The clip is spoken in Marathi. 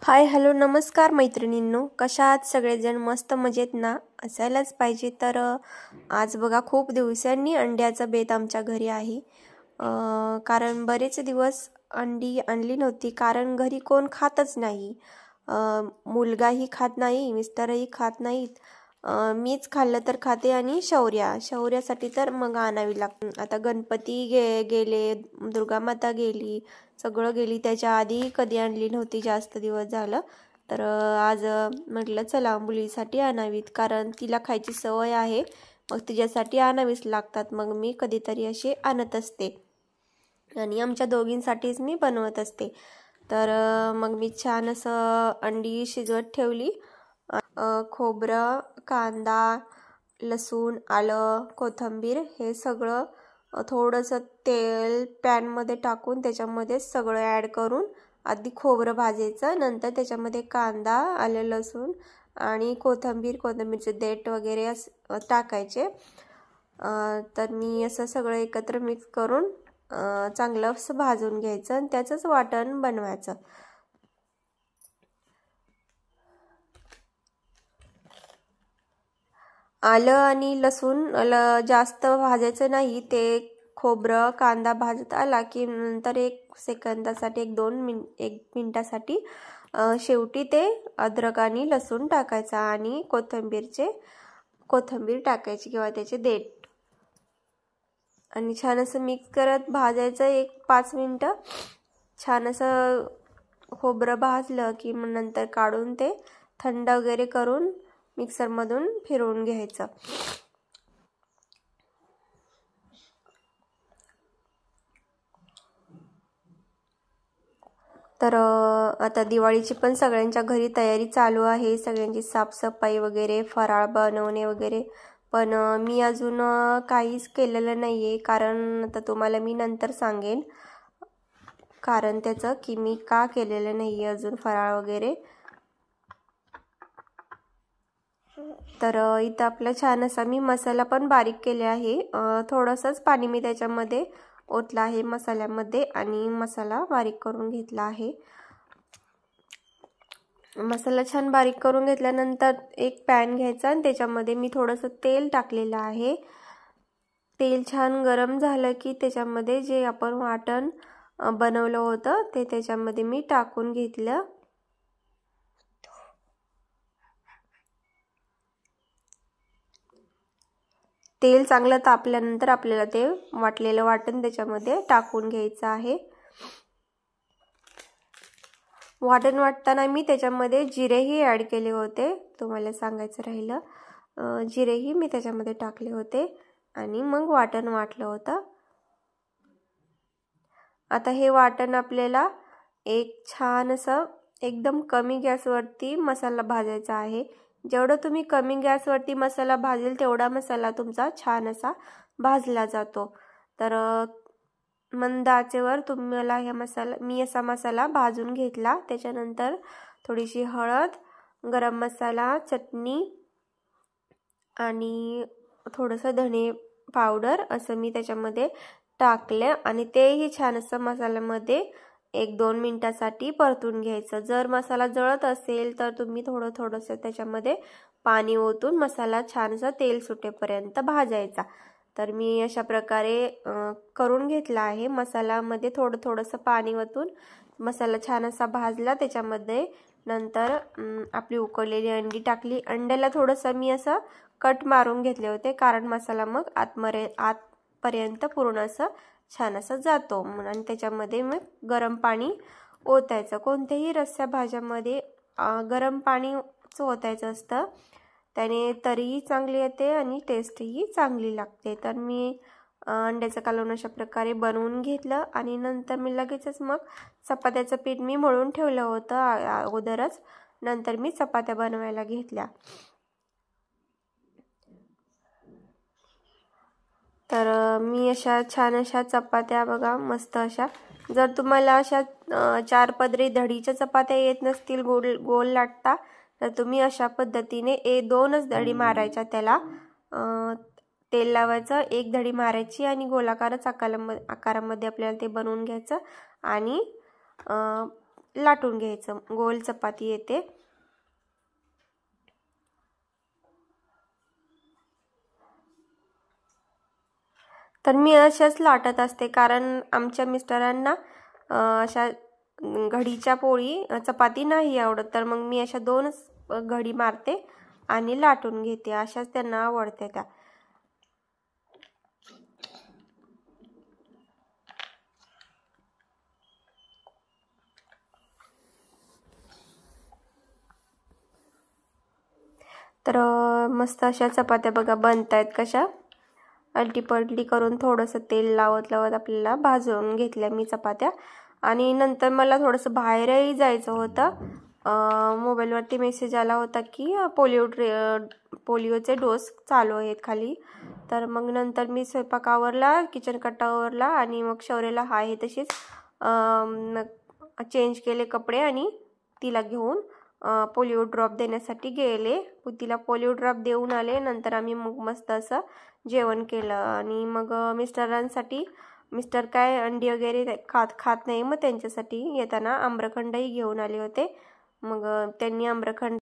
हाय हॅलो नमस्कार मैत्रिणींनो, कशा आहात सगळेजण? मस्त मजेत ना? असायलाच पाहिजे. तर आज बघा खूप दिवसांनी अंड्याचा बेत आमच्या घरी आहे. कारण बरेच दिवस अंडी आणली नव्हती, कारण घरी कोण खातच नाही. मुलगाही खात नाही, मिस्टरही खात नाहीत. मीच खाल्लं तर खाते आणि शौर्यासाठी तर मग आणावी लागते. आता गणपती गेले, दुर्गामाता गेली, सगळं गेली. त्याच्या आधी कधी आणली नव्हती, जास्त दिवस झालं. तर आज म्हटलं चला मुलीसाठी आणावीत, कारण तिला खायची सवय आहे. मग तिच्यासाठी आणावीच लागतात. मग मी कधीतरी असे आणत असते आणि आमच्या दोघींसाठीच मी बनवत असते. तर मग मी छान असं अंडी शिजवत ठेवली. खोबरं, कांदा, लसूण, आलं, कोथिंबीर हे सगळं थोडंसं तेल पॅनमध्ये टाकून त्याच्यामध्ये सगळं ॲड करून आधी खोबरं भाजायचं. नंतर त्याच्यामध्ये कांदा, आलं, लसूण आणि कोथिंबीरचे देठ वगैरे असं टाकायचे. तर मी असं सगळं एकत्र मिक्स करून चांगलं असं भाजून घ्यायचं आणि त्याचंच वाटण बनवायचं. आलं आणि लसूण जास्त भाजायचं नाही. ते खोबरं कांदा भाजत आला की नंतर 1 सेकंदासाठी 1 मिनिटासाठी शेवटी ते अद्रक आणि लसूण टाकायचा आणि कोथिंबीर टाकायची किंवा त्याचे देठ आणि छान असं मिक्स करत भाजायचं 1-5 मिनिटं. छान असं खोबरं भाजलं की मग नंतर काढून ते थंड वगैरे करून मिक्सरमधून फिरवून घ्यायचं. तर आता दिवाळीची पण सगळ्यांच्या घरी तयारी चालू आहे. सगळ्यांची साफसफाई वगैरे, फराळ बनवणे वगैरे. पण मी अजून काहीच केलेलं नाही आहे, कारण आता तुम्हाला मी नंतर सांगेन कारण त्याचं की मी का केलेलं नाही आहे अजून फराळ वगैरे. तर इथं आपलं छान असा मी मसाला पण बारीक केले आहे. थोडंसंच पाणी मी त्याच्यामध्ये ओतलं आहे मसाल्यामध्ये आणि मसाला बारीक करून घेतला आहे. मसाला छान बारीक करून घेतल्यानंतर एक पॅन घ्यायचा आणि त्याच्यामध्ये मी थोडंसं तेल टाकलेलं आहे. तेल छान गरम झालं की त्याच्यामध्ये जे आपण वाटण बनवलं होतं ते त्याच्यामध्ये मी टाकून घेतलं. तेल चांगलं तापल्यानंतर आपल्याला ते वाटलेलं वाटण त्याच्यामध्ये टाकून घ्यायचं आहे. वाटण वाटताना मी त्याच्यामध्ये जिरेही ॲड केले होते, तुम्हाला सांगायचं राहिलं. जिरेही मी त्याच्यामध्ये टाकले होते आणि मग वाटण वाटलं होतं. आता हे वाटण आपल्याला एक छान असं एकदम कमी गॅसवरती मसाला भाजायचा आहे. जेवढं तुम्ही कमी गॅसवरती मसाला भाजेल तेवढा मसाला तुमचा छान असा भाजला जातो. तर मंद आचेवर तुम्हाला मी असा मसाला भाजून घेतला. त्याच्यानंतर थोडीशी हळद, गरम मसाला, चटणी आणि थोडंसं धणे पावडर असं मी त्याच्यामध्ये टाकलं आणि तेही छान असं मसाल्यामध्ये 1-2 मिनिटासाठी परतून घ्यायचं. जर मसाला जळत असेल तर तुम्ही थोडंसं त्याच्यामध्ये पाणी ओतून मसाला छान असा तेल सुटेपर्यंत भाजायचा. तर मी अशा प्रकारे करून घेतला आहे. मसाल्यामध्ये थोडंसं पाणी ओतून मसाला छान असा भाजला. त्याच्यामध्ये नंतर आपली उकळलेली अंडी टाकली. अंड्याला थोडंसं मी असं कट मारून घेतले होते, कारण मसाला मग आतपर्यंत पूर्ण असं छान असं जातो. आणि त्याच्यामध्ये मग गरम पाणी ओतायचं. कोणत्याही रस्सा भाज्यामध्ये गरम पाणी ओतायचं असतं, त्याने तरीही चांगली येते आणि टेस्टही चांगली लागते. तर मी अंड्याचं कालवण अशा प्रकारे बनवून घेतलं आणि नंतर मी लगेचच मग चपात्याचं पीठ मी मळून ठेवलं होतं अगोदरच. नंतर मी चपात्या बनवायला घेतल्या. तर मी अशा छान अशा चपात्या बघा मस्त अशा. जर तुम्हाला अशा 4 पदरी धडीच्या चपात्या येत नसतील गोल लाटता, तर तुम्ही अशा पद्धतीने 2च धडी मारायच्या. त्याला तेल लावायचं, 1 धडी मारायची आणि गोलाकारच आकारामध्ये आपल्याला ते बनवून घ्यायचं आणि लाटून घ्यायचं, गोल चपाती येते. तर मी अशाच लाटत असते, कारण आमच्या मिस्टरांना अशा घडीच्या पोळी चपाती नाही आवडत, तर मग मी अशा 2च घडी मारते आणि लाटून घेते. अशाच त्यांना आवडते त्या. तर मस्त अशा चपात्या बघा बनतायत कशा. अलटी पलटी करून थोडंसं तेल लावत लावत आपल्याला भाजून घेतल्या मी चपात्या. आणि नंतर मला थोडंसं बाहेरही जायचं होतं. मोबाईलवरती मेसेज आला होता की पोलिओचे डोस चालू आहेत खाली. तर मग नंतर मी स्वयंपाक आवरला, किचन कट्टा आवरला आणि मग शौर्याला आहे तशीच चेंज केले कपडे आणि तिला घेऊन पोलिओ ड्रॉप देण्यासाठी गेले. तिला पोलिओ ड्रॉप देऊन आले. नंतर आम्ही मग मस्त असं जेवण केलं. आणि मग मिस्टरांसाठी, मिस्टर काय अंडी वगैरे खात नाही, मग त्यांच्यासाठी येताना आम्रखंडही घेऊन आले होते. मग त्यांनी आम्रखंड